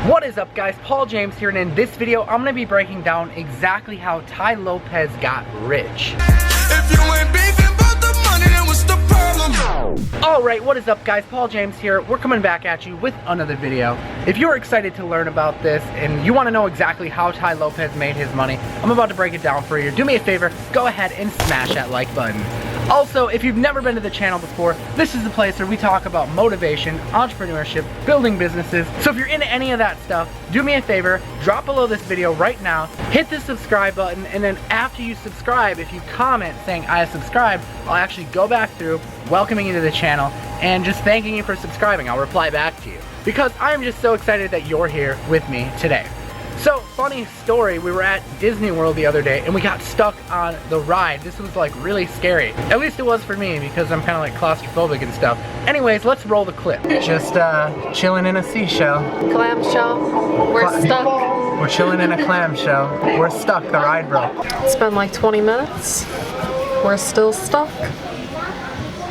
What is up, guys? Paul James here, and in this video I'm going to be breaking down exactly how Tai Lopez got rich. If you ain't beefing about the money, then what's the problem? Alright, what is up, guys? Paul James here. We're coming back at you with another video. If you're excited to learn about this and you want to know exactly how Tai Lopez made his money, I'm about to break it down for you. Do me a favor, go ahead and smash that like button. Also, if you've never been to the channel before, this is the place where we talk about motivation, entrepreneurship, building businesses. So if you're into any of that stuff, do me a favor, drop below this video right now, hit the subscribe button, and then after you subscribe, if you comment saying I have subscribed, I'll actually go back through, welcoming you to the channel, and just thanking you for subscribing. I'll reply back to you. Because I'm just so excited that you're here with me today. So, funny story, we were at Disney World the other day and we got stuck on the ride. This was like really scary. At least it was for me because I'm kind of like claustrophobic and stuff. Anyways, let's roll the clip. Just chilling in a seashell. Clamshell. We're stuck. We're chilling in a clamshell. We're stuck, the ride broke. It's been like 20 minutes. We're still stuck.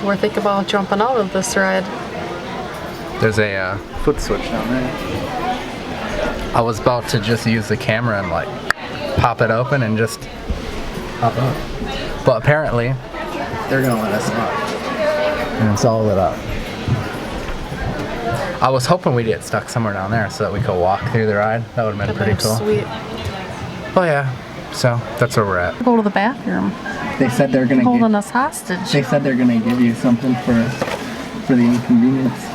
We're thinking about jumping out of this ride. There's a foot switch down there. I was about to just use the camera and like pop it open and just pop up. But apparently they're gonna let us out. And it's all lit up. I was hoping we'd get stuck somewhere down there so that we could walk through the ride. That would have been pretty cool. Sweet. Oh yeah. So that's where we're at. Go to the bathroom. They said they're gonna holding us hostage. They said they're gonna give you something for the inconvenience.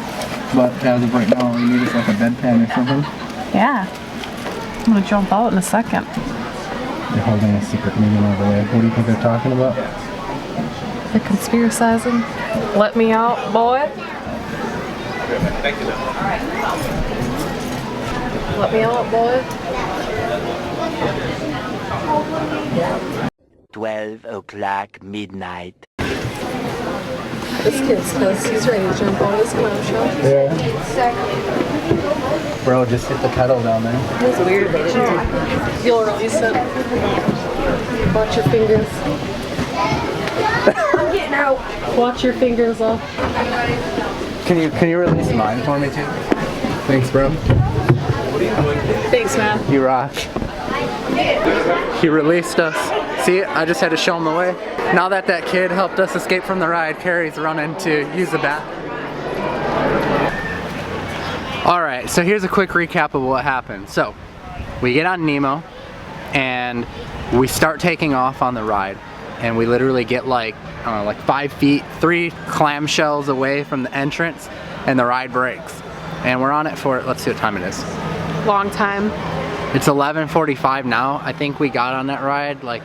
But as of right now all we need is like a bedpan or something. Yeah. I'm gonna jump out in a second. They're holding a secret meeting over there. What do you think they're talking about? They're conspiracizing. Let me out, boy. Let me out, boy. 12 o'clock midnight. This kid's because he's ready to jump out of his clamshell. Yeah. Bro, just hit the pedal down there. It's weird, but you'll release it. Watch your fingers. I'm getting out. Watch your fingers off. Can you release mine for me too? Thanks, bro. Thanks, man. You rock. He released us. See, I just had to show him the way. Now that that kid helped us escape from the ride, Carrie's running to use the bathroom. Alright, so here's a quick recap of what happened. So, we get on Nemo, and we start taking off on the ride. And we literally get like, I don't know, like 5 feet, 3 clamshells away from the entrance, and the ride breaks. And we're on it for, let's see what time it is. Long time. It's 11:45 now. I think we got on that ride like,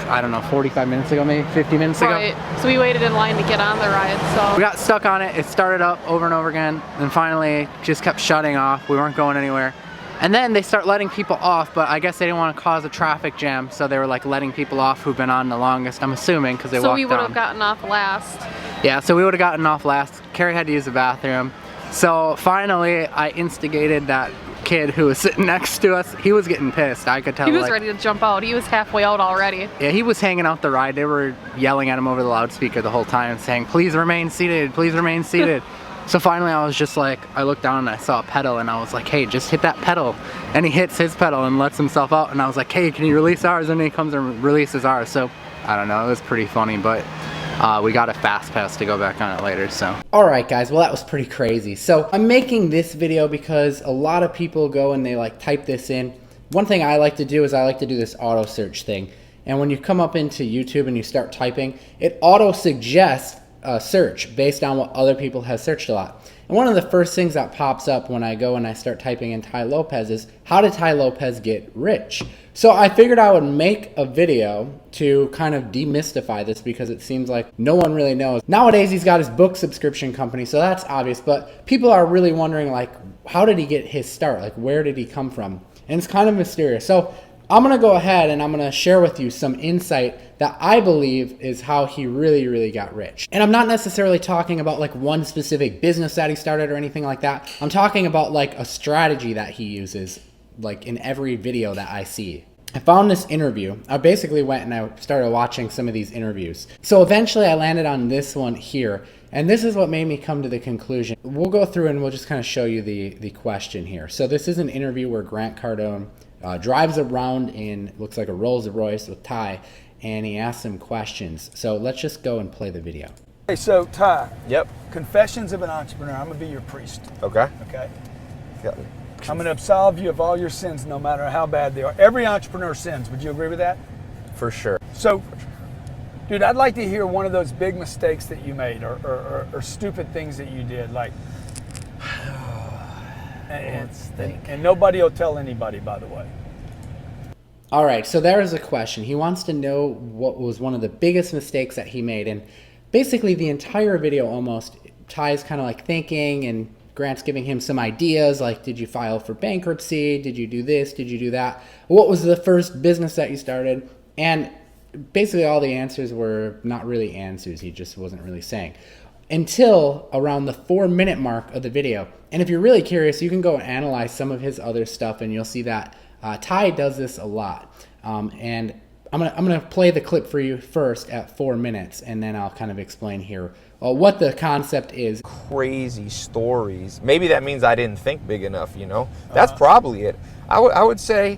I don't know, 45 minutes ago, maybe 50 minutes ago. Right. So we waited in line to get on the ride, so. We got stuck on it. It started up over and over again, and finally just kept shutting off. We weren't going anywhere. And then they start letting people off, but I guess they didn't want to cause a traffic jam, so they were like letting people off who've been on the longest, I'm assuming, because they walked down. So we would have gotten off last. Yeah, so we would have gotten off last. Carrie had to use the bathroom. So finally, I instigated that kid who was sitting next to us. He was getting pissed. I could tell. He was ready to jump out. He was halfway out already. Yeah, he was hanging out the ride. They were yelling at him over the loudspeaker the whole time, saying, "Please remain seated. Please remain seated." So finally, I was just like, I looked down and I saw a pedal, and I was like, "Hey, just hit that pedal." And he hits his pedal and lets himself out. And I was like, "Hey, can you release ours?" And then he comes and releases ours. So I don't know. It was pretty funny, but. We got a fast pass to go back on it later, so. Alright guys, well that was pretty crazy. So I'm making this video because a lot of people go and they like type this in. One thing I like to do is I like to do this auto search thing. And when you come up into YouTube and you start typing, it auto suggests a search based on what other people have searched a lot. And one of the first things that pops up when I go and I start typing in Tai Lopez is, how did Tai Lopez get rich? So I figured I would make a video to kind of demystify this because it seems like no one really knows. Nowadays he's got his book subscription company, so that's obvious, but people are really wondering like, how did he get his start? Like, where did he come from? And it's kind of mysterious. So I'm gonna go ahead and I'm gonna share with you some insight that I believe is how he really got rich. And I'm not necessarily talking about like one specific business that he started or anything like that. I'm talking about like a strategy that he uses like in every video that I see. I found this interview. I basically went and I started watching some of these interviews. So eventually I landed on this one here. And this is what made me come to the conclusion. We'll go through and we'll just kind of show you the question here. So this is an interview where Grant Cardone drives around in, looks like a Rolls Royce with Tai, and he asks some questions. So let's just go and play the video. Hey, so Tai. Yep. Confessions of an Entrepreneur. I'm gonna be your priest. Okay. Okay. Yep. I'm gonna absolve you of all your sins, no matter how bad they are. Every entrepreneur sins. Would you agree with that? For sure. So, dude, I'd like to hear one of those big mistakes that you made, or stupid things that you did, like. And nobody will tell anybody, by the way. All right, so there is a question. He wants to know what was one of the biggest mistakes that he made. And basically the entire video almost, Ty's kind of like thinking, and Grant's giving him some ideas, like, did you file for bankruptcy? Did you do this? Did you do that? What was the first business that you started? And basically all the answers were not really answers. He just wasn't really saying. Until around the 4-minute mark of the video. And if you're really curious, you can go and analyze some of his other stuff, and you'll see that Tai does this a lot. And I'm gonna play the clip for you first at 4 minutes, and then I'll kind of explain here what the concept is. Crazy stories. Maybe that means I didn't think big enough, you know? That's probably it. I would say,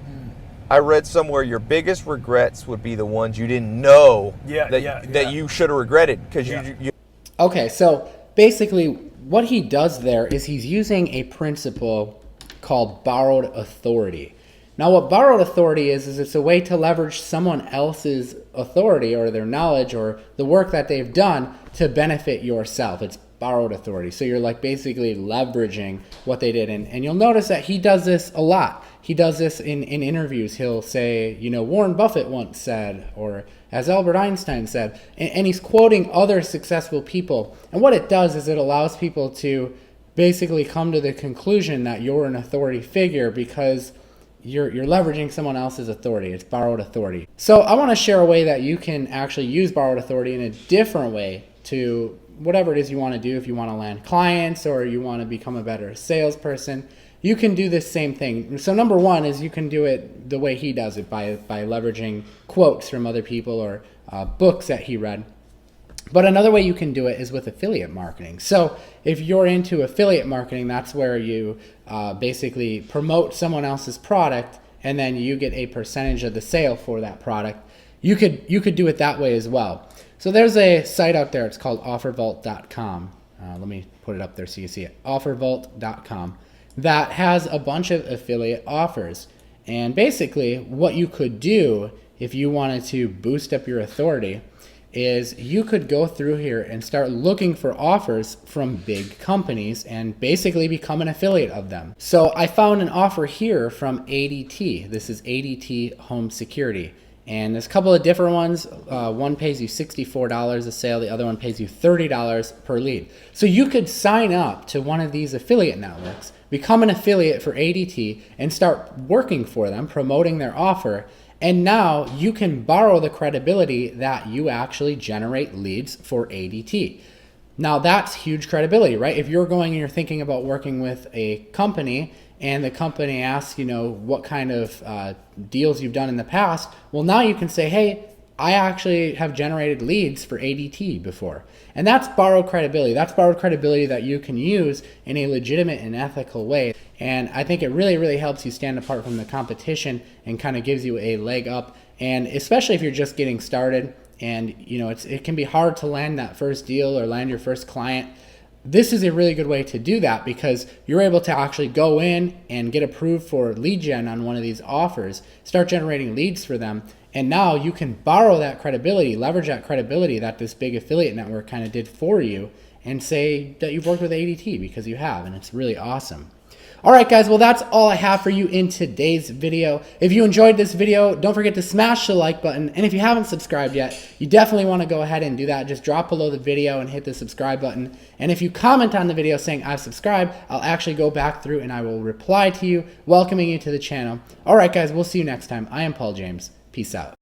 I read somewhere your biggest regrets would be the ones you didn't know that you should have regretted, because you. Okay, so basically what he does there is he's using a principle called borrowed authority. Now what borrowed authority is it's a way to leverage someone else's authority or their knowledge or the work that they've done to benefit yourself. It's borrowed authority. So you're like basically leveraging what they did. And you'll notice that he does this a lot. He does this in interviews. He'll say, you know, Warren Buffett once said, or as Albert Einstein said, and he's quoting other successful people. And what it does is it allows people to basically come to the conclusion that you're an authority figure because you're leveraging someone else's authority. It's borrowed authority. So I want to share a way that you can actually use borrowed authority in a different way to whatever it is you want to do. If you want to land clients or you want to become a better salesperson, you can do this same thing. So number one is you can do it the way he does it by leveraging quotes from other people or books that he read. But another way you can do it is with affiliate marketing. So if you're into affiliate marketing, that's where you basically promote someone else's product and then you get a percentage of the sale for that product. You could do it that way as well. So there's a site out there. It's called offervault.com. Let me put it up there so you see it. Offervault.com. That has a bunch of affiliate offers. And basically what you could do if you wanted to boost up your authority is you could go through here and start looking for offers from big companies and basically become an affiliate of them. So I found an offer here from ADT. This is ADT Home Security. And there's a couple of different ones. One pays you $64 a sale. The other one pays you $30 per lead. So you could sign up to one of these affiliate networks, become an affiliate for ADT, and start working for them, promoting their offer. And now you can borrow the credibility that you actually generate leads for ADT. Now that's huge credibility, right? If you're going and you're thinking about working with a company and the company asks, you know, what kind of deals you've done in the past, well, now you can say, hey, I actually have generated leads for ADT before. And that's borrowed credibility. That's borrowed credibility that you can use in a legitimate and ethical way. And I think it really, really helps you stand apart from the competition and kind of gives you a leg up. And especially if you're just getting started and, you know, it can be hard to land that first deal or land your first client. This is a really good way to do that because you're able to actually go in and get approved for lead gen on one of these offers, start generating leads for them, and now you can borrow that credibility, leverage that credibility that this big affiliate network kind of did for you and say that you've worked with ADT because you have, and it's really awesome. All right, guys, well, that's all I have for you in today's video. If you enjoyed this video, don't forget to smash the like button. And if you haven't subscribed yet, you definitely want to go ahead and do that. Just drop below the video and hit the subscribe button. And if you comment on the video saying I've subscribed, I'll actually go back through and I will reply to you, welcoming you to the channel. All right, guys, we'll see you next time. I am Paul James. Peace out.